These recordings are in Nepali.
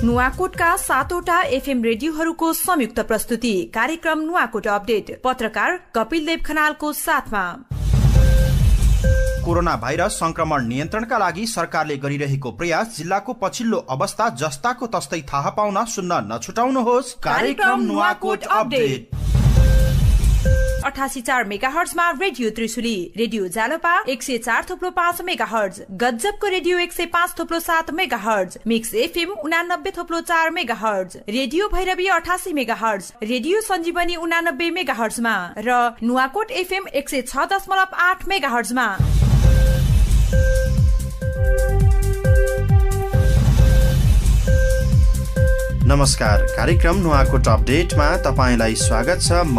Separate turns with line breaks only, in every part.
नुवाकोटका 7वटा एफएम रेडियोहरूको संयुक्त प्रस्तुति कार्यक्रम नुवाकोट अपडेट। पत्रकार कपिल देव खनालको साथमा।
कोरोना भाइरस संक्रमण नियन्त्रणका लागि सरकारले गरिरहेको प्रयास, जिल्लाको पछिल्लो अवस्था जस्ताको तस्तै थाहा पाउन सुन्न नछुटाउनुहोस् कार्यक्रम नुवाकोट अपडेट।
88.4 मेगाहर्जमा radio Trishuli, radio Jalpa 104.5 megahertz, गज्जबको radio 105.7 megahertz, mix FM 89.4 megahertz, radio Bhairavi 88 megahertz, radio Sanjivani 89 मेगाहर्जमा र नुवाकोट एफएम 106.8 मेगाहर्जमा।
नमस्कार, कार्यक्रम नुवाकोट अपडेटमा तपाईलाई स्वागत छ। म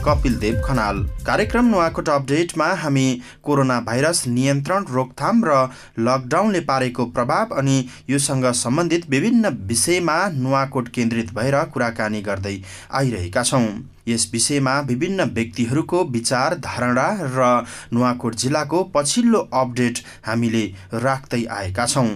कपिल देव खनाल। कार्यक्रम नुवाकोट अपडेटमा हामी कोरोना भाइरस नियन्त्रण, रोकथाम र लकडाउनले पारेको प्रभाव अनि योसँग सम्बन्धित विभिन्न विषयमा नुवाकोट केन्द्रित भएर कुराकानी गर्दै आइरहेका छौँ। यस विषयमा विभिन्न व्यक्तिहरूको विचार, धारणा र नुवाकोट जिल्लाको पछिल्लो अपडेट हामीले राख्दै आएका छौँ।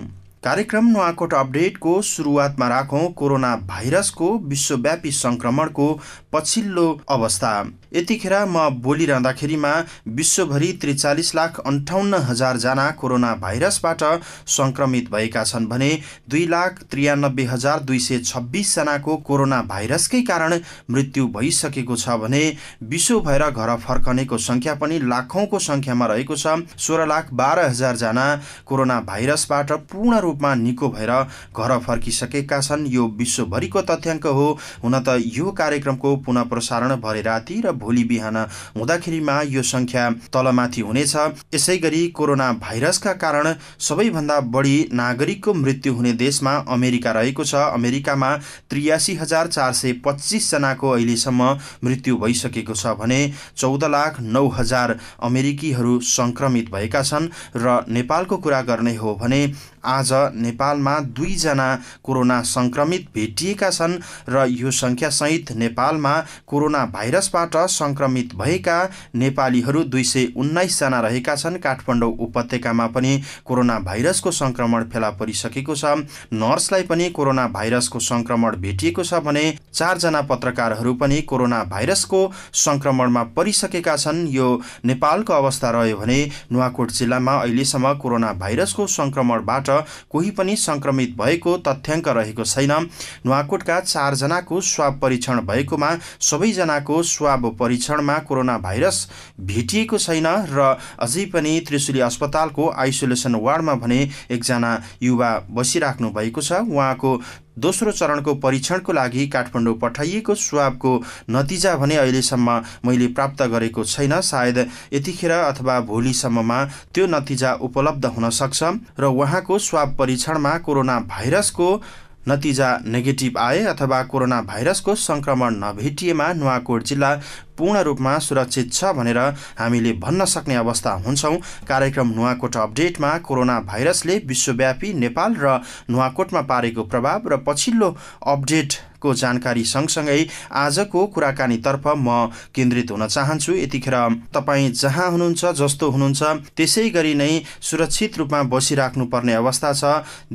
कार्यक्रम नुवाकोट अपडेटको सुरुवातमा राखौं कोरोना भाइरसको विश्वव्यापी संक्रमणको पछिल्लो अवस्था। यतिखेर म बोलिरहँदाखेरिमा विश्वभरि 43,58,000 जना कोरोना भाइरसबाट संक्रमित भएका छन् भने 2,93,226 जनाको कोरोना भाइरसकै कारण मृत्यु भइसकेको छ भने विश्व भएर घर फर्कनेको संख्या पनि लाखौंको संख्यामा रहेको छ। 16,12,000 जना कोरोना भाइरसबाट पूर्ण रूपमा निको भएर घर फर्किसकेका छन्। यो विश्वभरिको तथ्याङ्क हो। हुन त यो कार्यक्रमको पुनः प्रसारण भरे राति र भोलि बिहान हुँदाखेरिमा यो संख्या तलमाथि हुनेछ। यसैगरी कोरोना भाइरसका कारण सबैभन्दा बढी नागरिकको मृत्यु हुने देशमा अमेरिका रहेको छ। अमेरिकामा 83,425 जनाको अहिलेसम्म मृत्यु भइसकेको छ भने 14,09,000 अमेरिकीहरू संक्रमित भएका छन्। र नेपालको कुरा गर्ने हो भने आज नेपालमा 2 जना कोरोना संक्रमित भेटिएका छन् र यो संख्या सहित नेपालमा कोरोना भाइरसबाट संक्रमित भएका नेपालीहरू 219 जना रहेका छन्। काठमाडौँ उपत्यकामा पनि कोरोना भाइरसको संक्रमण फेला परिसकेको छ। नर्सलाई पनि कोरोना भाइरसको संक्रमण भेटिएको छ भने 4 जना पत्रकारहरू पनि कोरोना भाइरसको संक्रमणमा परिसकेका छन्। यो नेपालको अवस्था रह्यो भने नुवाकोट जिल्लामा अहिलेसम्म कोरोना भाइरसको संक्रमणबाट कोही पनि संक्रमित भएको तथ्याङ्क रहेको छैन। नुवाकोटका 4 जनाको स्वाब परीक्षण भएकोमा सबैजनाको स्वाब परीक्षणमा कोरोना भाइरस भेटिएको छैन र अझै पनि त्रिशुली अस्पतालको आइसोलेसन वार्डमा भने 1 जना युवा बसिराख्नु भएको छ। उहाँको दोस्रो चरणको परीक्षणको लागि काठमाडौँ पठाइएको स्वाबको नतिजा भने अहिलेसम्म मैले प्राप्त गरेको छैन। सायद यतिखेर अथवा भोलिसम्ममा त्यो नतिजा उपलब्ध हुन सक्छ र उहाँको स्वाब परीक्षणमा कोरोना भाइरसको नतिजा नेगेटिभ आए अथवा कोरोना भाइरसको संक्रमण नभेटिएमा नुवाकोट जिल्ला पूर्ण रूपमा सुरक्षित छ भनेर हामीले भन्न सक्ने अवस्था हुन्छौँ। कार्यक्रम नुवाकोट अपडेटमा कोरोना भाइरसले विश्वव्यापी नेपाल र नुवाकोटमा पारेको प्रभाव र पछिल्लो अपडेटको जानकारी सँगसँगै आजको कुराकानीतर्फ म केन्द्रित हुन चाहन्छु। यतिखेर तपाईँ जहाँ हुनुहुन्छ, जस्तो हुनुहुन्छ त्यसै गरी नै सुरक्षित रूपमा बसिराख्नु पर्ने अवस्था छ।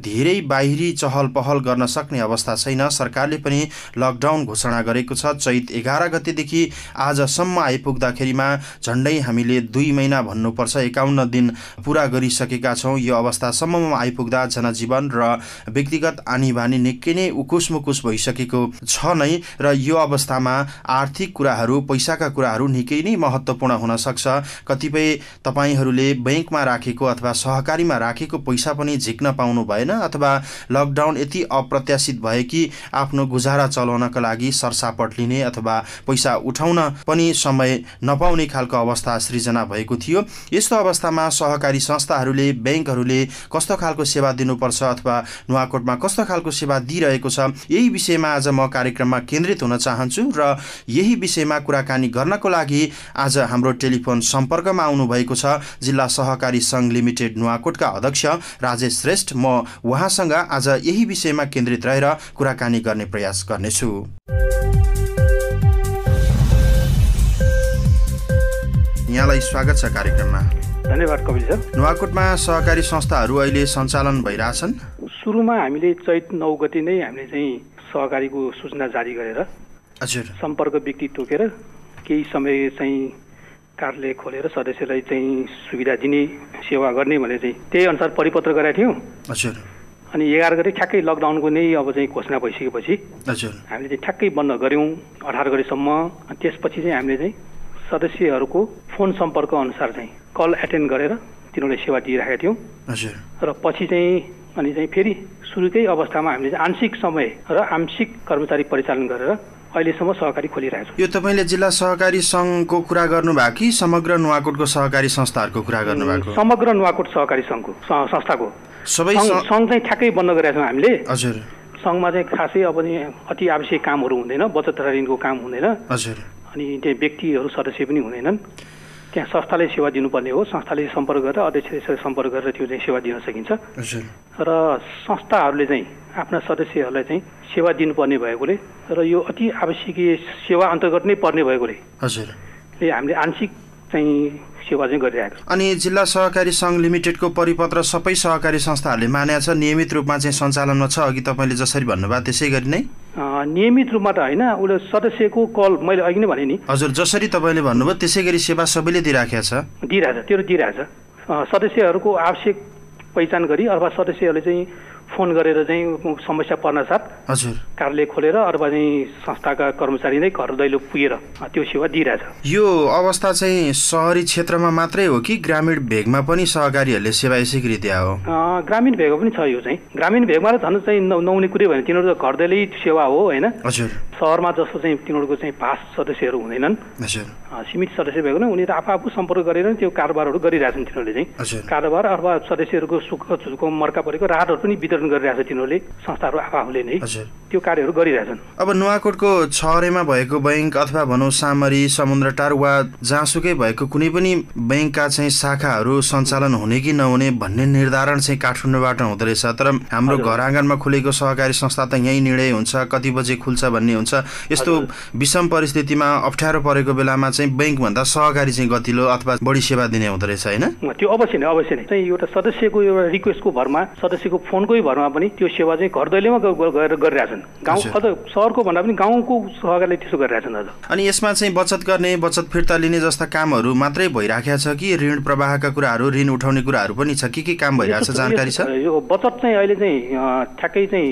धेरै बाहिरी चहल पहल गर्न सक्ने अवस्था छैन। सरकारले पनि लकडाउन घोषणा गरेको छ। चैत 11 गतेदेखि आजसम्म आइपुग्दाखेरिमा झन्डै हामीले 2 महिना भन्नुपर्छ, 51 दिन पूरा गरिसकेका छौँ। यो अवस्थासम्ममा आइपुग्दा जनजीवन र व्यक्तिगत आनीबानी निकै नै उकुसमुकुस भइसकेको छ नै र यो अवस्थामा आर्थिक कुराहरू, पैसाका कुराहरू निकै नै महत्त्वपूर्ण हुन सक्छ। कतिपय तपाईहरूले ब्याङ्कमा राखेको अथवा सहकारीमा राखेको पैसा पनि झिक्न पाउनु भएन अथवा लकडाउन यति अप्रत्याशित भयो कि आफ्नो गुजारा चलाउनका लागि सरसापट लिने अथवा पैसा उठाउन पनि समय नपाउने खालको अवस्था सृजना भएको थियो। यस्तो अवस्थामा सहकारी संस्थाहरूले, ब्याङ्कहरूले कस्तो खालको सेवा दिनुपर्छ अथवा नुवाकोटमा कस्तो खालको सेवा दिइरहेको छ, यही विषयमा आज म कार्यक्रममा केन्द्रित हुन चाहन्छु र यही विषयमा कुराकानी गर्नको लागि आज हाम्रो टेलिफोन सम्पर्कमा आउनु भएको छ जिल्ला सहकारी संघ लिमिटेड नुवाकोटका अध्यक्ष राजेश श्रेष्ठ। म उहाँसँग आज यही विषयमा केन्द्रित रहेर कुराकानी गर्ने प्रयास गर्नेछु। यहाँलाई स्वागत छ कार्यक्रममा।
धन्यवाद कपिल सर।
नुवाकोटमा सहकारी संस्थाहरू अहिले सञ्चालन भइरहेछन्।
सुरुमा हामीले चैत 9 गते नै हामीले चाहिँ सहकारीको सूचना जारी गरेर सम्पर्क व्यक्ति तोकेर केही समय चाहिँ कार्यालय खोलेर सदस्यलाई चाहिँ सुविधा दिने सेवा गर्ने भनेर चाहिँ त्यही अनुसार परिपत्र गरेका थियौँ। अनि 11 गते ठ्याक्कै लकडाउनको नै अब चाहिँ घोषणा भइसकेपछि हामीले चाहिँ ठ्याक्कै बन्द गऱ्यौँ 18 गतेसम्म। अनि त्यसपछि चाहिँ हामीले चाहिँ सदस्यहरूको फोन सम्पर्क अनुसार चाहिँ कल एटेन्ड गरेर तिनीहरूले सेवा दिइरहेका थियौँ। र पछि चाहिँ अनि चाहिँ फेरि सुरुकै अवस्थामा हामीले चाहिँ आंशिक समय र आंशिक कर्मचारी परिचालन गरेर अहिलेसम्म सहकारी खोलिरहेको छ।
यो तपाईँले जिल्ला सहकारी सङ्घको कुरा गर्नुभएको कि समग्र नुवाकोटको सहकारी संस्थाहरूको कुरा गर्नुभएको?
समग्र नुवाकोट सहकारी सङ्घको संस्थाको सबै सङ्घ चाहिँ ठ्याक्कै बन्द गरेका छौँ हामीले।
हजुर।
सङ्घमा चाहिँ खासै अब अति आवश्यक कामहरू हुँदैन, बचत तथा ऋणको काम हुँदैन।
हजुर।
अनि त्यहाँ व्यक्तिहरू सदस्य पनि हुँदैनन्। त्यहाँ संस्थाले सेवा दिनुपर्ने हो, संस्थाले सम्पर्क गरेर अध्यक्षले सम्पर्क गरेर त्यो चाहिँ सेवा दिन सकिन्छ। र संस्थाहरूले चाहिँ आफ्ना सदस्यहरूलाई चाहिँ सेवा दिनुपर्ने भएकोले र यो अति आवश्यकीय सेवा अन्तर्गत नै पर्ने भएकोले हामीले आंशिक चाहिँ सेवा चाहिँ गरिरहेको छ।
अनि जिल्ला सहकारी सङ्घ लिमिटेडको परिपत्र सबै सहकारी संस्थाहरूले मानेको छ, नियमित रूपमा चाहिँ सञ्चालनमा छ? अघि तपाईँले जसरी भन्नुभयो त्यसै गरी नै?
नियमित रूपमा त होइन, उसले सदस्यको कल मैले अघि नै भने नि।
हजुर, जसरी तपाईँले भन्नुभयो त्यसै गरी सेवा सबैले दिइराखेको छ?
दिइरहेछ, त्यो दिइरहेछ। सदस्यहरूको आवश्यक पहिचान गरी अथवा सदस्यहरूले चाहिँ फोन गरेर चाहिँ समस्या पर्न साथ
हजुर
कार्यालय खोलेर अथवा चाहिँ संस्थाका कर्मचारी नै घर दैलो पुगेर त्यो सेवा दिइरहेछ।
यो अवस्था चाहिँ सहरी क्षेत्रमा मात्रै हो कि ग्रामीण भेगमा पनि सहकारीहरूले सेवा यसै गरी दिया हो?
ग्रामीण भेगमा पनि छ। यो चाहिँ ग्रामीण भेगमा झन् चाहिँ नहुने कुरै भने तिनीहरू घर दैलै सेवा हो होइन।
हजुर।
सहरमा जस्तो चाहिँ तिनीहरूको चाहिँ पास सदस्यहरू हुँदैनन्।
हजुर।
सीमित सदस्य भएको उनीहरू आफू सम्पर्क गरेर त्यो कारोबारहरू गरिरहेछन्। तिनीहरूले चाहिँ कारोबार अथवा सदस्यहरूको सुख दुःख मर्का परेको राहतहरू पनि वितरण गरिरहेछ तिनीहरूले, संस्थाहरू आफूले नै त्यो कार्यहरू गरिरहेछन्।
अब नुवाकोटको छहरेमा भएको बैंक अथवा भनौँ सामरी, समुद्रटार वा जहाँसुकै भएको कुनै पनि बैंकका चाहिँ शाखाहरू सञ्चालन हुने कि नहुने भन्ने निर्धारण चाहिँ काठमाडौँबाट हुँदो रहेछ। तर हाम्रो घर आँगनमा खुलेको सहकारी संस्था त यहीँ निर्णय हुन्छ, कति बजे खुल्छ भन्ने हुन्छ। यस्तो विषम परिस्थितिमा अप्ठ्यारो परेको बेलामा चाहिँ बैंकभन्दा सहकारी चाहिँ गतिलो अथवा बढी सेवा दिने हुँदो रहेछ होइन?
त्यो अवश्य नै चाहिँ एउटा सदस्यको एउटा रिक्वेस्टको भरमा, सदस्यको फोनकै भरमा पनि त्यो सेवा चाहिँ घर दैलोमा गएर गरिरहेछन्। गाउँ अझ सहरको भन्दा पनि गाउँको सहकारीले त्यसो गरिरहेछन् अझ।
अनि यसमा चाहिँ बचत गर्ने, बचत फिर्ता लिने जस्ता कामहरू मात्रै भइराखेको छ कि ऋण प्रवाहका कुराहरू, ऋण उठाउने कुराहरू पनि छ? के काम भइरहेको छ जानकारी छ?
यो बचत चाहिँ अहिले चाहिँ ठ्याक्कै चाहिँ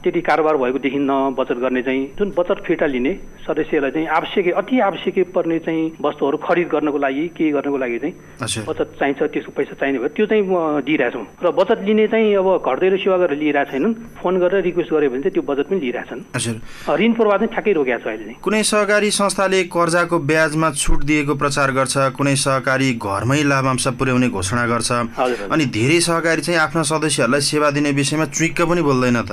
त्यति कारोबार भएको देखिन्न। बचत गर्ने चाहिँ जुन बचत फिर्ता लिने सदस्यलाई चाहिँ आवश्यक अति आवश्यक पर्ने चाहिँ वस्तुहरू खरिद गर्नको लागि, के गर्नको लागि चाहिँ बचत चाहिन्छ, त्यसको पैसा चाहिने भयो त्यो चाहिँ दिइरहेछौँ। र बचत लिने चाहिँ अब घर दैलो सेवा गरेर लिइरहेको छैनन्। फोन गरेर रिक्वेस्ट गऱ्यो भने चाहिँ त्यो बचत पनि लिइरहेछन्। ऋण प्रवाह चाहिँ ठ्याक्कै रोकेको छ अहिले चाहिँ।
कुनै सहकारी संस्थाले कर्जाको ब्याजमा छुट दिएको प्रचार गर्छ, कुनै सहकारी घरमै लाभांश पुर्याउने घोषणा गर्छ। अनि धेरै सहकारी चाहिँ आफ्ना सदस्यहरूलाई सेवा दिने विषयमा चुइक्क पनि बोल्दैन त?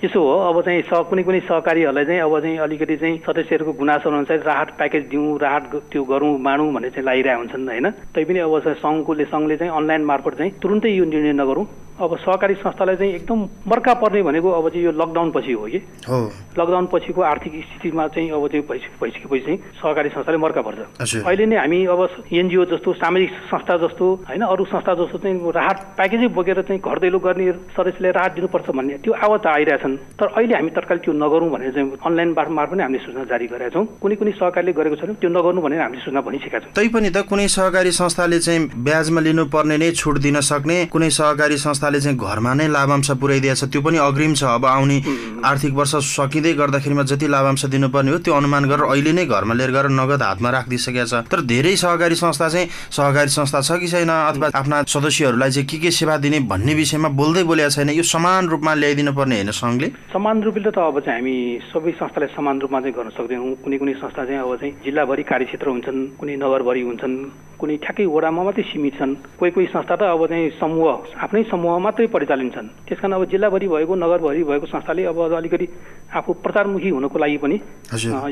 यसो हो, अब चाहिँ कुनै सहकारीहरूलाई चाहिँ अब चाहिँ अलिकति चाहिँ सदस्यहरूको गुनासो अनुसार राहत प्याकेज दिउँ, राहत त्यो गरौँ मानौँ भन्ने चाहिँ लागिरहेको हुन्छन् होइन। तैपनि अब सङ्घले चाहिँ अनलाइन मार्फत चाहिँ तुरुन्तै यो निर्णय नगरौँ। अब सहकारी संस्थालाई चाहिँ एकदम मर्का पर्ने भनेको अब चाहिँ यो लकडाउन पछि हो कि लकडाउन पछिको आर्थिक स्थितिमा चाहिँ अब चाहिँ भइसकेपछि चाहिँ सहकारी संस्थाले मर्का पर्छ। अहिले नै हामी अब एनजिओ जस्तो, सामाजिक संस्था जस्तो होइन, अरू संस्था जस्तो चाहिँ राहत प्याकेजै बोकेर चाहिँ घर दैलो गर्ने सदस्यले राहत दिनुपर्छ भन्ने त्यो आवाज आइरहेछन्। तर अहिले हामी तत्काल त्यो नगरौँ भनेर चाहिँ अनलाइन मार्फत पनि हामीले सूचना जारी गरेका छौँ। कुनै सहकारीले गरेको छैन त्यो नगर्नु भनेर हामीले सूचना भनिसकेका छौँ।
तैपनि त कुनै सहकारी संस्थाले चाहिँ ब्याजमा लिनुपर्ने नै छुट दिन सक्ने, कुनै सहकारी संस्थाले चाहिँ घरमा नै लाभांश पुर्याइदिएछ, त्यो पनि अग्रिम छ। अब आउने आर्थिक वर्ष सकिँदै गर्दाखेरिमा जति लाभांश दिनुपर्ने हो त्यो अनुमान गरेर अहिले नै घरमा लिएर गएर नगद हातमा राखिदिइसकेको छ। तर धेरै सहकारी संस्था चाहिँ सहकारी संस्था छ कि छैन अथवा आफ्ना सदस्यहरूलाई चाहिँ के सेवा दिने भन्ने विषयमा बोलेको छैन। यो समान रूपमा ल्याइदिनु पर्ने होइन सङ्घले?
समान रूपले त अब चाहिँ हामी सबै संस्थाले समान रूपमा चाहिँ गर्न सक्दैनौँ। कुनै संस्था चाहिँ अब चाहिँ जिल्लाभरि कार्यक्षेत्र हुन्छन्, कुनै नगरभरि हुन्छन्, कुनै ठ्याक्कै वडामा मात्रै सीमित छन्। कोही संस्था त अब चाहिँ समूह, आफ्नै समूह मात्रै परिचालन छन्। त्यसकारण अब जिल्लाभरि भएको, नगरभरि भएको संस्थाले अब अलिकति आफू प्रचारमुखी हुनको लागि पनि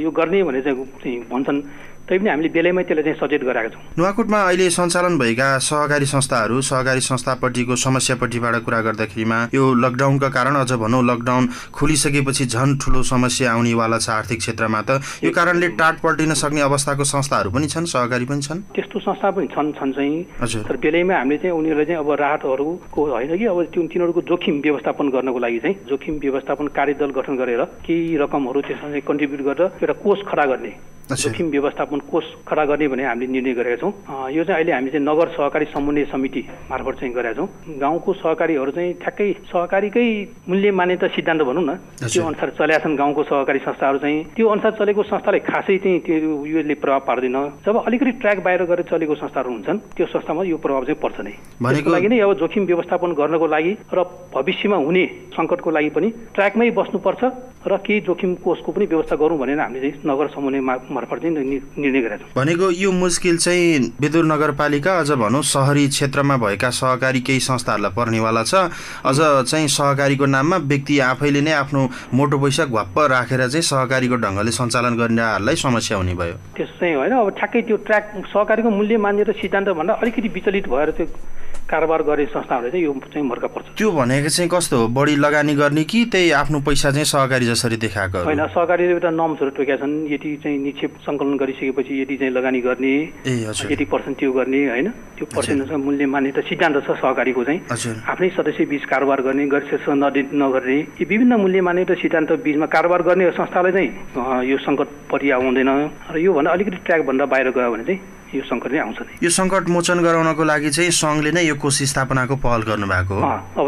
यो गर्ने भने चाहिँ भन्छन्। तैपनि हामीले बेलैमै त्यसलाई चाहिँ सचेत गराएका छौँ।
नुवाकोटमा अहिले सञ्चालन भएका सहकारी संस्थाहरू, सहकारी संस्थापट्टिको समस्यापट्टिबाट कुरा गर्दाखेरिमा यो लकडाउनका कारण अझ भनौँ लकडाउन खुलिसकेपछि झन् ठुलो समस्या आउनेवाला छ आर्थिक क्षेत्रमा। त यो कारणले टाट पल्टिन सक्ने अवस्थाको संस्थाहरू पनि छन्, सहकारी पनि छन्?
त्यस्तो संस्था पनि छन् चाहिँ, तर बेलैमा हामीले चाहिँ उनीहरूलाई चाहिँ अब राहतहरूको होइन कि अब तिनीहरूको जोखिम व्यवस्थापन गर्नको लागि चाहिँ जोखिम व्यवस्थापन कार्यदल गठन गरेर केही रकमहरू त्यसमा चाहिँ कन्ट्रिब्युट गरेर एउटा कोष खडा गर्ने, जोखिम व्यवस्थापन कोष खडा गर्ने भने हामीले निर्णय गरेका छौँ। यो चाहिँ अहिले हामी चाहिँ नगर सहकारी समन्वय समिति मार्फत चाहिँ गरेका छौँ। गाउँको सहकारीहरू चाहिँ ठ्याक्कै सहकारीकै मूल्य मान्यता सिद्धान्त भनौँ न, त्यो अनुसार चलेका छन् गाउँको सहकारी संस्थाहरू चाहिँ। त्यो अनुसार चलेको संस्थालाई खासै चाहिँ त्यो योले प्रभाव पार्दैन। जब अलिकति ट्र्याक बाहिर गरेर चलेको संस्थाहरू हुन्छन् त्यो संस्थामा यो प्रभाव चाहिँ पर्छ नै। त्यसको लागि नै अब जोखिम व्यवस्थापन गर्नको लागि र भविष्यमा हुने सङ्कटको लागि पनि ट्र्याकमै बस्नुपर्छ र केही जोखिम कोषको पनि व्यवस्था गरौँ भनेर हामीले चाहिँ नगर समन्वय मार्फत चाहिँ निर्णय गरेका छौँ।
भनेको यो मुस्किल चाहिँ बेदुर नगरपालिका अझ भनौँ सहरी क्षेत्रमा भएका सहकारी केही संस्थाहरूलाई पर्नेवाला छ। अझ चाहिँ सहकारीको नाममा व्यक्ति आफैले नै आफ्नो मोटो पैसा घ्वाप्प राखेर चाहिँ सहकारीको ढङ्गले सञ्चालन गर्नेहरूलाई समस्या हुने भयो।
त्यस्तो चाहिँ होइन। अब ठ्याक्कै त्यो ट्र्याक सहकारीको मूल्य मान्यता सिद्धान्त भन्दा अलिकति विचलित भएर त्यो कारोबार गर्ने संस्थाहरूले चाहिँ यो चाहिँ मर्का पर्छ।
त्यो भनेको चाहिँ कस्तो हो, बढी लगानी गर्ने कि त्यही आफ्नो पैसा चाहिँ सहकारी जसरी देखाएको
होइन? सहकारीले एउटा नर्म्सहरू तोकेका छन्। यति चाहिँ निक्षेप सङ्कलन गरिसकेपछि यति चाहिँ लगानी गर्ने, यति पर्सेन्ट त्यो गर्ने होइन। त्यो पर्सेन्ट मूल्य मान्यता सिद्धान्त छ सहकारीको चाहिँ। आफ्नै सदस्य बीच कारोबार गर्ने, गरिसकेपछि नगर्ने, यी विभिन्न मूल्य मान्यता सिद्धान्त बीचमा कारोबार गर्ने संस्थालाई चाहिँ यो सङ्कट परिआउँदैन। र योभन्दा अलिकति ट्र्याकभन्दा बाहिर गयो भने चाहिँ यो सङ्कट नै आउँछ नि।
यो सङ्कट मोचन गराउनको लागि चाहिँ सङ्घले नै यो कोष स्थापनाको पहल गर्नुभएको हो।
अब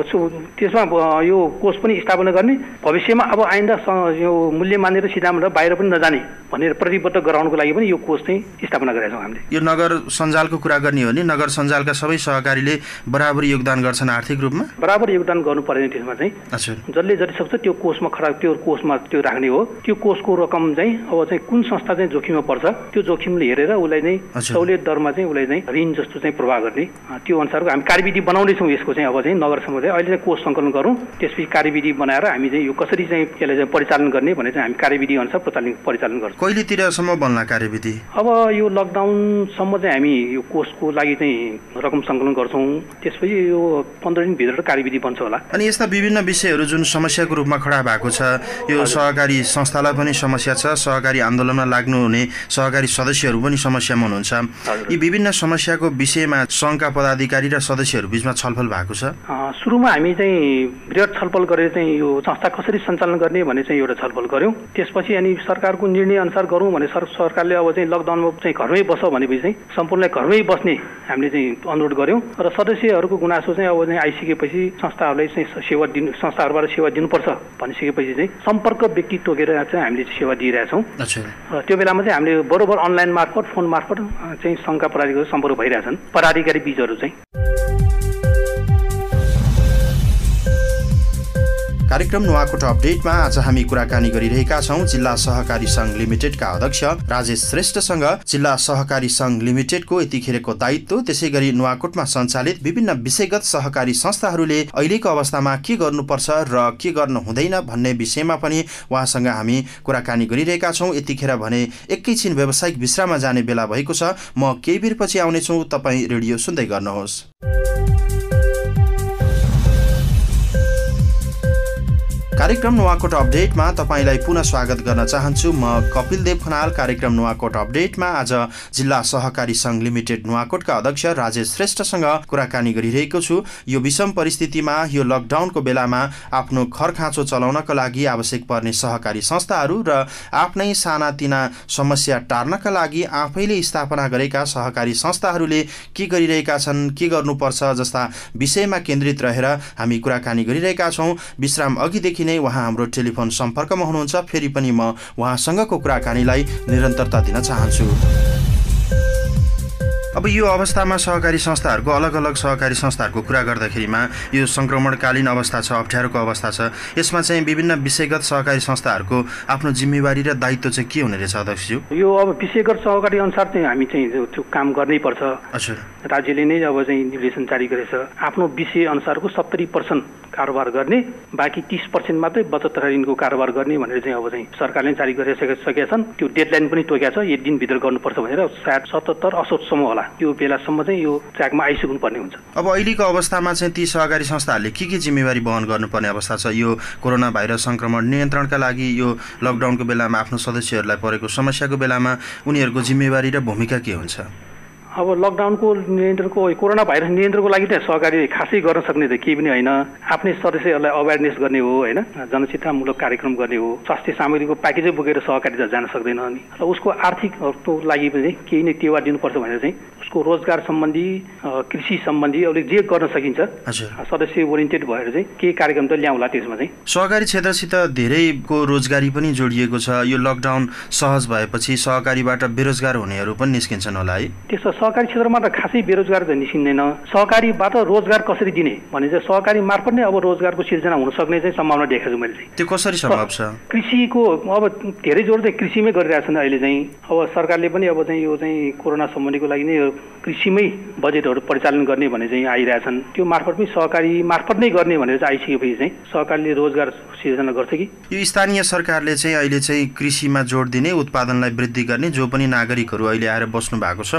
त्यसमा यो कोष पनि स्थापना गर्ने, भविष्यमा अब आइन्दा यो मूल्य मान्यता सिद्धान्तबाट बाहिर पनि नजाने भनेर प्रतिबद्ध गराउनको लागि पनि यो कोष चाहिँ स्थापना गरेका छौँ हामीले।
यो नगर सञ्जालको कुरा गर्ने हो नि, नगर सञ्जालका सबै सहकारीले बराबर योगदान गर्छन् आर्थिक रूपमा?
बराबर योगदान गर्नु पर्दैन त्यसमा चाहिँ। जसले जति सक्छ त्यो कोषमा त्यो कोषमा त्यो राख्ने हो। त्यो कोषको रकम चाहिँ अब चाहिँ कुन संस्था चाहिँ जोखिममा पर्छ त्यो जोखिमले हेरेर उसलाई चाहिँ सहुलियत दरमा चाहिँ उसलाई चाहिँ ऋण जस्तो चाहिँ प्रवाह गर्ने, त्यो अनुसारको हामी कार्यविधि बनाउँदैछौँ। यसको चाहिँ अब चाहिँ नगरसम्म चाहिँ अहिले चाहिँ कोष सङ्कलन गरौँ, त्यसपछि कार्यविधि बनाएर हामी चाहिँ यो कसरी चाहिँ यसलाई चाहिँ परिचालन गर्ने भने चाहिँ हामी कार्यविधि अनुसार परिचालन गर्छौँ।
कहिलेतिरसम्म बन्ला कार्यविधि?
अब यो लकडाउनसम्म चाहिँ हामी यो कोषको लागि चाहिँ रकम सङ्कलन गर्छौँ, त्यसपछि यो 15 दिनभित्र कार्यविधि बन्छ होला।
अनि यस्ता विभिन्न विषयहरू जुन समस्याको रूपमा खडा भएको छ, यो सहकारी संस्थालाई पनि समस्या छ, सहकारी आन्दोलनमा लाग्नुहुने सहकारी सदस्यहरू पनि समस्यामा हुनुहुन्छ। यी विभिन्न समस्याको विषयमा सङ्घका पदाधिकारी र सदस्यहरू बीचमा छलफल भएको छ?
सुरुमा हामी चाहिँ बृहत छलफल गरेर चाहिँ यो संस्था कसरी सञ्चालन गर्ने भन्ने चाहिँ एउटा छलफल गऱ्यौँ। त्यसपछि अनि सरकारको निर्णय अनुसार गरौँ भने सरकारले अब चाहिँ लकडाउनमा चाहिँ घरमै बस भनेपछि चाहिँ सम्पूर्णलाई घरमै बस्ने हामीले चाहिँ अनुरोध गऱ्यौँ र सदस्यहरूको गुनासो चाहिँ अब चाहिँ आइसकेपछि संस्थाहरूलाई चाहिँ संस्थाहरूबाट सेवा दिनुपर्छ भनिसकेपछि चाहिँ सम्पर्क व्यक्ति तोकेर चाहिँ हामीले सेवा दिइरहेछौँ। र त्यो बेलामा चाहिँ हामीले बरोबर अनलाइन मार्फत फोन मार्फत चाहिँ सङ्घका पदाधिकारीहरू सम्पर्क भइरहेछन्, पदाधिकारी बीचहरू चाहिँ।
कार्यक्रम नुवाकोट अपडेटमा आज हामी कुराकानी गरिरहेका छौँ जिल्ला सहकारी सङ्घ लिमिटेडका अध्यक्ष राजेश श्रेष्ठसँग। जिल्ला सहकारी सङ्घ लिमिटेडको यतिखेरको दायित्व, त्यसै गरी नुवाकोटमा सञ्चालित विभिन्न विषयगत सहकारी संस्थाहरूले अहिलेको अवस्थामा के गर्नुपर्छ र के गर्नु हुँदैन भन्ने विषयमा पनि उहाँसँग हामी कुराकानी गरिरहेका छौँ। यतिखेर भने एकैछिन व्यावसायिक विश्राममा जाने बेला भएको छ। म केही बेरपछि आउनेछु, तपाईँ रेडियो सुन्दै गर्नुहोस्। कार्यक्रम नुवाकोट अपडेटमा तपाईँलाई पुनः स्वागत गर्न चाहन्छु। म कपिल देव खनाल। कार्यक्रम नुवाकोट अपडेटमा आज जिल्ला सहकारी सङ्घ लिमिटेड नुवाकोटका अध्यक्ष राजेश श्रेष्ठसँग कुराकानी गरिरहेको छु। यो विषम परिस्थितिमा, यो लकडाउनको बेलामा आफ्नो खरखाँचो चलाउनका लागि आवश्यक पर्ने सहकारी संस्थाहरू र आफ्नै सानातिना समस्या टार्नका लागि आफैले स्थापना गरेका सहकारी संस्थाहरूले के गरिरहेका छन्, के गर्नुपर्छ जस्ता विषयमा केन्द्रित रहेर हामी कुराकानी गरिरहेका छौँ। विश्राम अघिदेखि नै उहाँ हाम्रो टेलिफोन सम्पर्कमा हुनुहुन्छ। फेरि पनि म उहाँसँगको कुराकानीलाई निरन्तरता दिन चाहन्छु। अब यो अवस्थामा सहकारी संस्थाहरूको अलग अलग सहकारी संस्थाहरूको कुरा गर्दाखेरिमा यो सङ्क्रमणकालीन अवस्था छ, अप्ठ्यारोको अवस्था छ। यसमा चाहिँ विभिन्न विषयगत सहकारी संस्थाहरूको आफ्नो जिम्मेवारी र दायित्व चाहिँ के हुने रहेछ अध्यक्षज्यू?
यो अब विषयगत सहकारी अनुसार चाहिँ हामी चाहिँ त्यो काम गर्नै पर्छ। राज्यले नै अब चाहिँ निर्देशन जारी गरेछ। आफ्नो विषय अनुसारको 70% कारोबार गर्ने, बाँकी 30% मात्रै बचत तथा ऋणको कारोबार गर्ने भनेर चाहिँ अब चाहिँ सरकारले जारी गरिसकेका छन्। त्यो डेडलाइन पनि तोकेका छ, 1 दिनभित्र गर्नुपर्छ भनेर। सायद 77 असोजसम्म होला, त्यो बेलासम्म चाहिँ यो ट्र्याकमा आइसक्नु पर्ने हुन्छ।
अब अहिलेको अवस्थामा चाहिँ ती सहकारी संस्थाहरूले के जिम्मेवारी वहन गर्नुपर्ने अवस्था छ? यो कोरोना भाइरस सङ्क्रमण नियन्त्रणका लागि यो लकडाउनको बेलामा आफ्नो सदस्यहरूलाई परेको समस्याको बेलामा उनीहरूको जिम्मेवारी र भूमिका के हुन्छ?
अब लकडाउनको नियन्त्रणको कोरोना भाइरस नियन्त्रणको लागि त सहकारी खासै गर्न सक्ने त केही पनि होइन। आफ्नै सदस्यहरूलाई अवेरनेस गर्ने हो होइन, जनचेतनामूलक कार्यक्रम गर्ने हो। स्वास्थ्य सामग्रीको प्याकेजै बोकेर सहकारी त जान सक्दैन नि, र उसको आर्थिकको लागि पनि केही नै टेवा दिनुपर्छ भनेर चाहिँ उसको रोजगार सम्बन्धी कृषि सम्बन्धी अब जे गर्न सकिन्छ सदस्य ओरिएन्टेड भएर चाहिँ केही कार्यक्रम त ल्याउँला। त्यसमा चाहिँ
सहकारी क्षेत्रसित धेरैको रोजगारी पनि जोडिएको छ। यो लकडाउन सहज भएपछि सहकारीबाट बेरोजगार हुनेहरू पनि निस्किन्छन् होला है?
त्यसो सहकारी क्षेत्रमा त खासै बेरोजगार त निस्किँदैन। सहकारीबाट रोजगार कसरी दिने भने चाहिँ सहकारी मार्फत नै अब रोजगारको सिर्जना हुन सक्ने चाहिँ सम्भावना देखेको छु मैले चाहिँ।
त्यो कसरी सम्भव छ?
कृषिको अब धेरै जोड चाहिँ कृषिमै गरिरहेछन् अहिले चाहिँ। अब सरकारले पनि अब चाहिँ यो चाहिँ कोरोना सम्बन्धीको लागि नै कृषिमै बजेटहरू परिचालन गर्ने भने चाहिँ आइरहेछन्। त्यो मार्फत पनि सहकारी मार्फत नै गर्ने भनेर चाहिँ आइसकेपछि चाहिँ सहकारीले रोजगार सिर्जना गर्छ कि?
यो स्थानीय सरकारले चाहिँ अहिले चाहिँ कृषिमा जोड दिने, उत्पादनलाई वृद्धि गर्ने, जो पनि नागरिकहरू अहिले आएर बस्नु भएको छ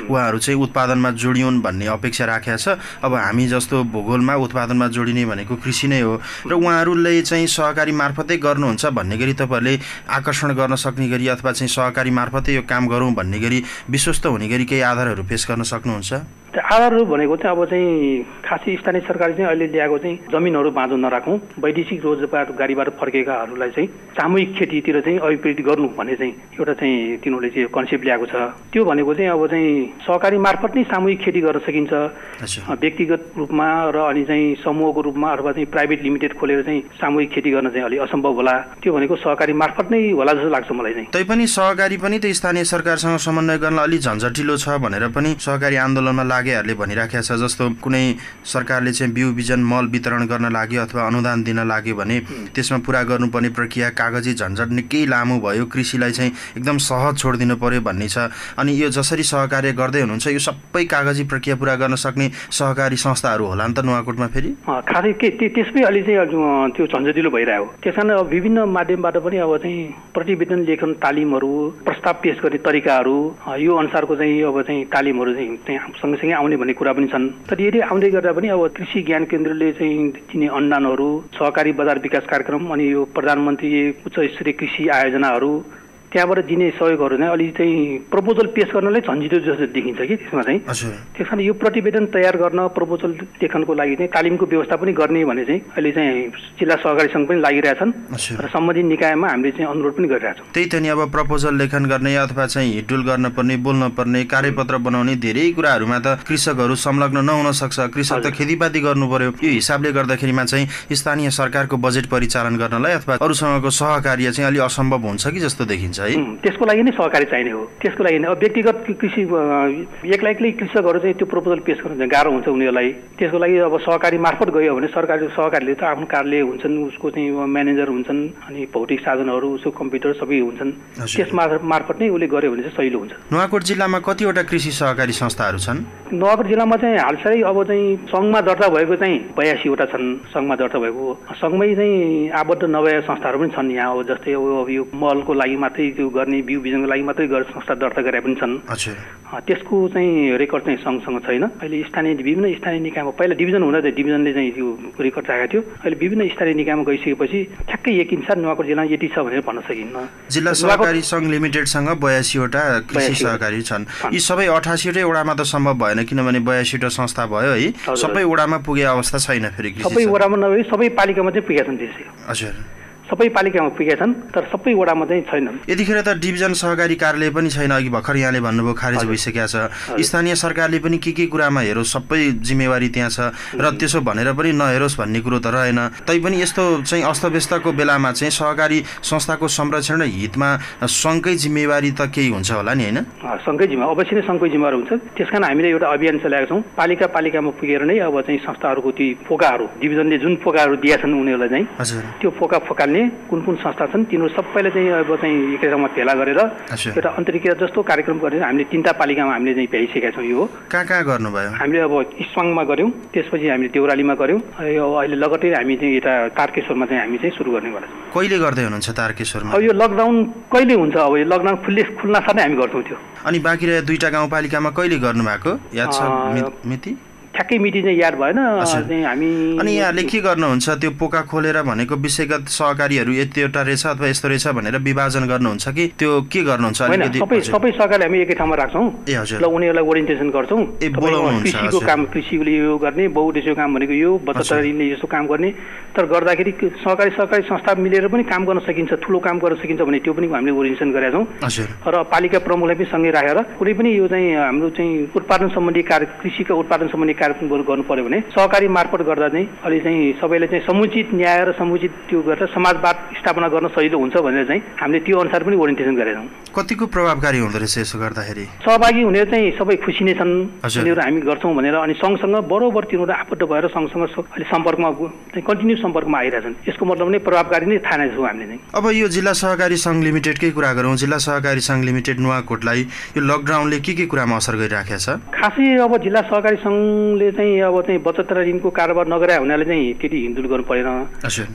उहाँहरू चाहिँ उत्पादनमा जोडिउन् भन्ने अपेक्षा राखेको छ। अब हामी जस्तो भूगोलमा उत्पादनमा जोडिने भनेको कृषि नै हो, र उहाँहरूले चाहिँ सहकारी मार्फतै गर्नुहुन्छ भन्ने गरी तपाईँहरूले आकर्षण गर्न सक्ने गरी अथवा चाहिँ सहकारी मार्फतै यो काम गरौँ भन्ने गरी विश्वस्त हुने गरी केही आधारहरू पेश गर्न सक्नुहुन्छ?
आधारहरू भनेको चाहिँ अब चाहिँ खासै स्थानीय सरकारले चाहिँ अहिले ल्याएको चाहिँ जमिनहरू बाँझो नराखौँ, वैदेशिक रोजगारीबाट फर्केकाहरूलाई चाहिँ सामूहिक खेतीतिर चाहिँ अभिप्रेरित गर्नु भन्ने चाहिँ एउटा चाहिँ तिनीहरूले चाहिँ कन्सेप्ट ल्याएको छ। त्यो भनेको चाहिँ अब चाहिँ सहकारी मार्फत नै सामूहिक खेती गर्न सकिन्छ व्यक्तिगत रूपमा, र अनि चाहिँ समूहको रूपमा अथवा चाहिँ प्राइभेट लिमिटेड खोलेर चाहिँ सामूहिक खेती गर्न चाहिँ अलिक असम्भव होला। त्यो भनेको सहकारी मार्फत नै होला जस्तो लाग्छ मलाई चाहिँ।
तैपनि सहकारी पनि त स्थानीय सरकारसँग समन्वय गर्न अलिक झन्झटिलो छ भनेर पनि सहकारी आन्दोलनमा लागेहरूले भनिराखेको छ। जस्तो कुनै सरकारले चाहिँ बिउ बिजन मल वितरण गर्न लाग्यो अथवा अनुदान दिन लाग्यो भने त्यसमा पुरा गर्नुपर्ने प्रक्रिया कागजी झन्झट निकै लामो भयो, कृषिलाई चाहिँ एकदम सहज छोडिदिनु पर्यो भन्ने छ। अनि यो जसरी सहकार्य गर्दै हुनुहुन्छ यो सबै कागजी प्रक्रिया पुरा गर्न सक्ने सहकारी संस्थाहरू होला नि त नुवाकोटमा फेरि?
खासै के त्यसमै अलि चाहिँ त्यो झन्झटिलो भइरहेको। त्यस कारण विभिन्न माध्यमबाट पनि अब चाहिँ प्रतिवेदन लेखन तालिमहरू, प्रस्ताव पेश गर्ने तरिकाहरू, यो अनुसारको चाहिँ अब चाहिँ तालिमहरू चाहिँ सँगसँगै आउने भन्ने कुरा पनि छन्। तर यदि आउँदै गर्दा पनि अब कृषि ज्ञान केन्द्रले चाहिँ दिने अनुदानहरू, सहकारी बजार विकास कार्यक्रम, अनि यो प्रधानमन्त्री उच्च स्तरीय कृषि आयोजनाहरू, त्यहाँबाट दिने सहयोगहरू नै अलि चाहिँ प्रपोजल पेश गर्नलाई झन्झिटो जस्तो देखिन्छ कि त्यसमा चाहिँ। त्यस कारण यो प्रतिवेदन तयार गर्न, प्रपोजल लेखनको लागि चाहिँ तालिमको व्यवस्था पनि गर्ने भने चाहिँ अहिले चाहिँ जिल्ला सहकारी सङ्घ पनि लागिरहेछन् र सम्बन्धित निकायमा हामीले चाहिँ अनुरोध पनि गरिरहेछौँ।
त्यही त नि, अब प्रपोजल लेखन गर्ने अथवा चाहिँ हिडुल गर्न पर्ने, बोल्न पर्ने, कार्यपत्र बनाउने धेरै कुराहरूमा त कृषकहरू संलग्न नहुन सक्छ। कृषक त खेतीपाती गर्नु पर्यो। यो हिसाबले गर्दाखेरिमा चाहिँ स्थानीय सरकारको बजेट परिचालन गर्नलाई अथवा अरूसँगको सहकार्य चाहिँ अलि असम्भव हुन्छ कि जस्तो देखिन्छ।
त्यसको लागि नै सहकारी चाहिने हो। त्यसको लागि अब व्यक्तिगत कृषि एक्लै कृषकहरू चाहिँ त्यो प्रपोजल पेश गर्नु चाहिँ गाह्रो हुन्छ उनीहरूलाई। त्यसको लागि अब सहकारी मार्फत गयो भने सहकारीले त आफ्नो कार्यालय हुन्छन्, उसको चाहिँ म्यानेजर हुन्छन्, अनि भौतिक साधनहरू, उसको कम्प्युटर सबै हुन्छन्। त्यस मार्फत नै उसले गर्यो भने चाहिँ सजिलो हुन्छ।
नुवाकोट जिल्लामा कतिवटा कृषि सहकारी संस्थाहरू छन्?
नुवाकोट जिल्लामा चाहिँ हालसालै अब चाहिँ सङ्घमा दर्ता भएको चाहिँ 82वटा छन्। सङ्घमा दर्ता भएको सङ्घमै चाहिँ आबद्ध नभएका संस्थाहरू पनि छन् यहाँ। अब जस्तै अब यो मलको लागि मात्रै त्यो गर्ने, बिउ बिजनको लागि मात्रै संस्था दर्ता गरे पनि छन्। त्यसको चाहिँ रेकर्ड चाहिँ सँगसँग छैन। अहिले विभिन्न स्थानीय निकायमा पहिला डिभिजन हुँदा चाहिँ डिभिजनले चाहिँ त्यो रेकर्ड राखेको थियो। अहिले विभिन्न स्थानीय निकायमा गइसकेपछि ठ्याक्कै एक इन्सार नुवाकोट जिल्ला यति छ भनेर भन्न सकिन्न।
जिल्ला सहकारी सङ्घ लिमिटेडसँग 82वटा कृषि सहकारी छन्। यी सबै 88वटै वडामा त सम्भव भएन, किनभने 82वटा संस्था भयो है। सबै वडामा पुगे अवस्था छैन फेरि?
सबै वडामा नभए सबै पालिकामा चाहिँ पुगेका छन्। त्यसै
हजुर,
सबै पालिकामा पुगेका छन्, तर सबै वडामा चाहिँ छैनन्।
यतिखेर त डिभिजन सहकारी कार्यालय पनि छैन। अघि भर्खर यहाँले भन्नुभयो खारेज भइसकेको छ। स्थानीय सरकारले पनि के कुरामा हेरोस्, सबै जिम्मेवारी त्यहाँ छ, र त्यसो भनेर पनि नहेरोस् भन्ने कुरो त रहेन। तैपनि यस्तो चाहिँ अस्तव्यस्तको बेलामा चाहिँ सहकारी संस्थाको संरक्षण र हितमा सङ्घकै जिम्मेवारी त केही हुन्छ होला नि, होइन?
सङ्घकै जिम्मेवारी, अवश्य नै सङ्घकै जिम्मेवारी हुन्छ। त्यस कारण हामीले एउटा अभियान चलाएका छौँ। पालिकामा पुगेर नै अब चाहिँ संस्थाहरूको ती फोकाहरू, डिभिजनले जुन फोकाहरू दिएका छन् उनीहरूलाई चाहिँ त्यो फोका कुन संस्था छन् तिनीहरू सबैले चाहिँ अब चाहिँ एकै ठाउँमा भेला गरेर एउटा अन्तर्क्रिया जस्तो कार्यक्रम गरेर हामीले 3टा पालिकामा हामीले चाहिँ भ्याइसकेका छौँ। यो
कहाँ गर्नुभयो? हामीले
अब इस्वाङमा गऱ्यौँ, त्यसपछि हामीले देउरालीमा गऱ्यौँ, अहिले लगतै हामी चाहिँ यता तारकेश्वरमा चाहिँ हामी चाहिँ सुरु गर्ने गरेछौँ।
कहिले गर्दै हुनुहुन्छ तारकेश्वरमा?
अब यो लकडाउन कहिले हुन्छ? अब यो लकडाउन खुल्न साथै हामी गर्छौँ त्यो।
अनि बाँकी रहे 2टा गाउँपालिकामा कहिले गर्नुभएको याद छ मिति?
ठ्याक्कै मिति चाहिँ याद भएन चाहिँ हामी।
अनि यहाँले के गर्नुहुन्छ त्यो पोका खोलेर भनेको विषयगत सहकारीहरू यतिवटा रहेछ अथवा यस्तो रहेछ भनेर विभाजन गर्नुहुन्छ कि त्यो के गर्नुहुन्छ?
सबै सहकारी हामी एकै ठाउँमा राख्छौँ ल उनीहरूलाई ओरिएन्टेसन गर्छौँ। कृषिको काम कृषिले यो गर्ने, बहुउद्देश्यको काम भनेको यो, बचत ऋणले यस्तो काम गर्ने। तर गर्दाखेरि सहकारी संस्था मिलेर पनि काम गर्न सकिन्छ, ठुलो काम गर्न सकिन्छ भने त्यो पनि हामीले ओरिएन्टेसन गरेका छौँ। र पालिका प्रमुखलाई पनि सँगै राखेर कुनै पनि यो चाहिँ हाम्रो चाहिँ उत्पादन सम्बन्धी कार्य, कृषिका उत्पादन सम्बन्धी कार्यक्रमहरू गर्नु पर्यो भने सहकारी मार्फत गर्दा चाहिँ अलि चाहिँ सबैले चाहिँ समुचित न्याय र समुचित त्यो गरेर समाजवाद स्थापना गर्न सजिलो हुन्छ भनेर चाहिँ हामीले त्यो अनुसार पनि ओरिएन्टेसन गरेका छौँ।
कतिको प्रभावकारी हुँदो रहेछ यसो गर्दाखेरि?
सहभागी हुने चाहिँ सबै खुसी नै छन् उनीहरू हामी गर्छौँ भनेर। अनि सँगसँग बरोबर तिनीहरू आबद्ध भएर सँगसँग अहिले सम्पर्कमा कन्टिन्यू सम्पर्कमा आइरहेछन्। यसको मतलब नै प्रभावकारी नै ठानेछौँ हामीले नै।
अब यो जिल्ला सहकारी सङ्घ लिमिटेडकै कुरा गरौँ। जिल्ला सहकारी सङ्घ लिमिटेड नुवाकोटलाई यो लकडाउनले के कुरामा असर गरिराखेको छ?
खासै अब जिल्ला सहकारी सङ्घले चाहिँ अब चाहिँ बचत र ऋणको कारोबार नगरे हुनाले चाहिँ त्यति हिँडडुल गर्नु परेन।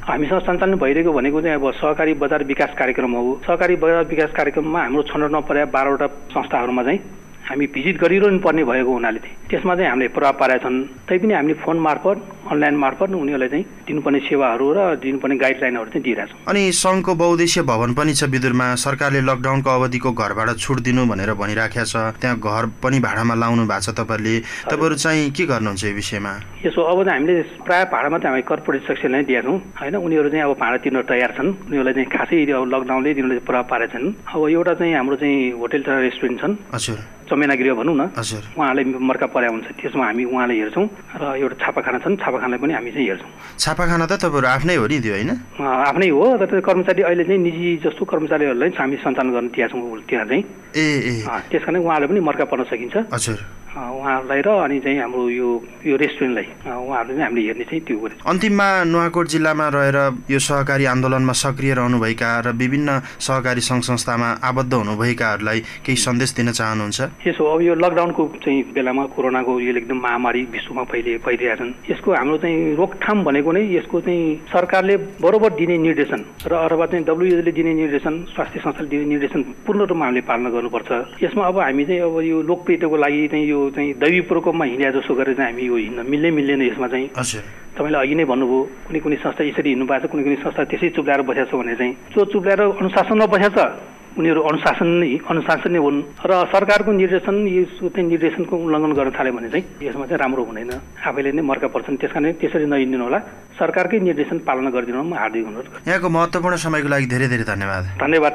हामीसँग सञ्चालन भइरहेको भनेको चाहिँ अब सहकारी बजार विकास कार्यक्रम हो। सहकारी बजार विकास कार्यक्रममा हाम्रो छनौट नपरेका 12वटा संस्थाहरूमा चाहिँ हामी भिजिट गरिरहनु पर्ने भएको हुनाले त्यसमा चाहिँ हामीले प्रभाव पारेका छन्। तैपनि हामीले फोन मार्फत अनलाइन मार्फत उनीहरूलाई चाहिँ दिनुपर्ने सेवाहरू र दिनुपर्ने गाइडलाइनहरू चाहिँ दिइरहेछौँ।
अनि सङ्घको बहुउद्देश्य भवन पनि छ बिदुरमा। सरकारले लकडाउनको अवधिको घर भाडा छुट दिनु भनेर भनिराखेको छ। त्यहाँ घर पनि भाडामा लाउनु भएको छ तपाईँहरूले। तपाईँहरू चाहिँ के गर्नुहुन्छ यो विषयमा?
यसो अब चाहिँ हामीले प्रायः भाडामा चाहिँ हामी कर्पोरेट सेक्टरलाई नै दिएका छौँ होइन। उनीहरू चाहिँ अब भाडा तिर्न तयार छन्। उनीहरूलाई चाहिँ खासै अब लकडाउनले तिनीहरूले प्रभाव पारेका छन्। अब एउटा चाहिँ हाम्रो चाहिँ होटेल र रेस्टुरेन्ट छन्, चमेना गृह भनौँ न, उहाँलाई मर्का पर्या हुन्छ। त्यसमा हामी उहाँलाई हेर्छौँ। र एउटा छापाखाना छन्, छापाखानालाई पनि हामी चाहिँ हेर्छौँ।
छापाखाना त तपाईँहरू आफ्नै हो नि त्यो होइन?
आफ्नै हो। तर कर्मचारी अहिले चाहिँ निजी जस्तो कर्मचारीहरूलाई हामी सञ्चालन गर्न दिएका छौँ त्यहाँ चाहिँ। त्यस कारण उहाँलाई पनि मर्का पर्न सकिन्छ। उहाँहरूलाई र अनि चाहिँ हाम्रो यो रेस्टुरेन्टलाई उहाँहरूले नै हामीले हेर्ने चाहिँ त्यो गरेको।
अन्तिममा नुवाकोट जिल्लामा रहेर यो सहकारी आन्दोलनमा सक्रिय रहनुभएका र विभिन्न सहकारी सङ्घ संस्थामा आबद्ध हुनुभएकाहरूलाई केही सन्देश दिन चाहनुहुन्छ?
यसो अब यो लकडाउनको चाहिँ बेलामा कोरोनाको यो एकदम महामारी विश्वमा फैलिरहेका छन्। यसको हाम्रो चाहिँ रोकथाम भनेको नै यसको चाहिँ सरकारले बरोबर दिने निर्देशन र अथवा चाहिँ WHOले दिने निर्देशन, स्वास्थ्य संस्थाले दिने निर्देशन पूर्ण रूपमा हामीले पालना गर्नुपर्छ। यसमा अब हामी चाहिँ अब यो लोकप्रियताको लागि चाहिँ यो चाहिँ दैवी प्रकोपमा हिँड्या जस्तो गरेर चाहिँ हामी यो हिँड्न मिल्दैन। यसमा चाहिँ तपाईँले अघि नै भन्नुभयो कुनै संस्था यसरी हिँड्नु भएको छ, कुनै संस्था त्यसै चुप्लाएर बसेको छ भने चाहिँ जो चुप्लाएर अनुशासनमा बसेको छ उनीहरू अनुशासन नै हुन्। र सरकारको निर्देशन यो चाहिँ निर्देशनको उल्लङ्घन गर्न थाल्यो भने चाहिँ यसमा चाहिँ राम्रो हुँदैन, आफैले नै मर्का पर्छन्। त्यस कारण त्यसरी नहिँड्नु होला, सरकारकै निर्देशन पालना गरिदिनु म हार्दिक अनुरोध गर्छु।
यहाँको महत्त्वपूर्ण समयको लागि धेरै धेरै धन्यवाद।
धन्यवाद।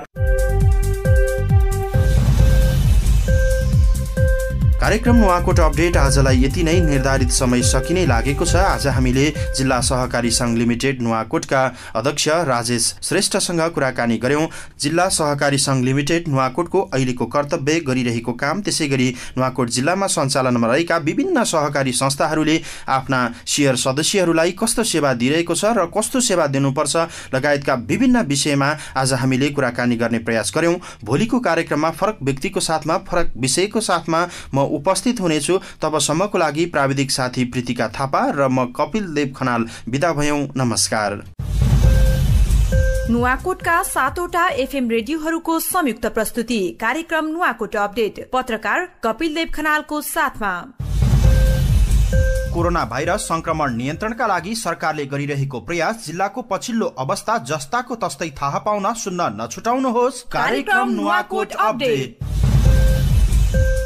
कार्यक्रम नुवाकोट अपडेट आजलाई यति नै। निर्धारित समय सकिनै लागेको छ। आज हामीले जिल्ला सहकारी सङ्घ लिमिटेड नुवाकोटका अध्यक्ष राजेश श्रेष्ठसँग कुराकानी गर्यौं। जिल्ला सहकारी सङ्घ लिमिटेड नुवाकोटको अहिलेको कर्तव्य, गरिरहेको काम, त्यसै गरी नुवाकोट जिल्लामा सञ्चालनमा रहेका विभिन्न सहकारी संस्थाहरूले आफ्ना शेयर सदस्यहरूलाई कस्तो सेवा दिइरहेको छ र कस्तो सेवा दिनुपर्छ लगायतका विभिन्न विषयमा आज हामीले कुराकानी गर्ने प्रयास गर्यौं। भोलिको कार्यक्रममा फरक व्यक्तिको साथमा, फरक विषयको साथमा म उपस्थित हुनेछु। तबसम्मको लागि प्राविधिक साथी प्रीतिका थापा र म कपिल देव खनाल बिदा भयौं। नमस्कार।
नुवाकोटका 7वटा FM रेडियोहरूको संयुक्त प्रस्तुति कार्यक्रम नुवाकोट अपडेट, पत्रकार कपिल देव खनालको साथमा।
कोरोना भाइरस संक्रमण नियन्त्रणका लागि सरकारले गरिरहेको प्रयास, जिल्लाको पछिल्लो अवस्था जस्ताको तस्तै थाहा पाउन सुन्न नछुटाउनुहोस् कार्यक्रम नुवाकोट अपडेट।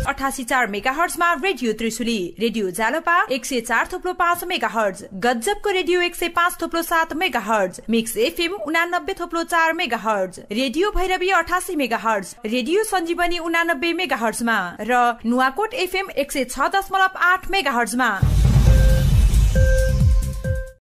88.4 मेगाहर्जमा radio Trishuli, radio Jalopa 104.5 megahertz, गज्जबको radio 105.7 megahertz, mix FM 89.4 megahertz, radio Bhairavi 88 megahertz, radio Sanjivani 89 मेगाहर्जमा र नुवाकोट FM 106.8 मेगाहर्जमा।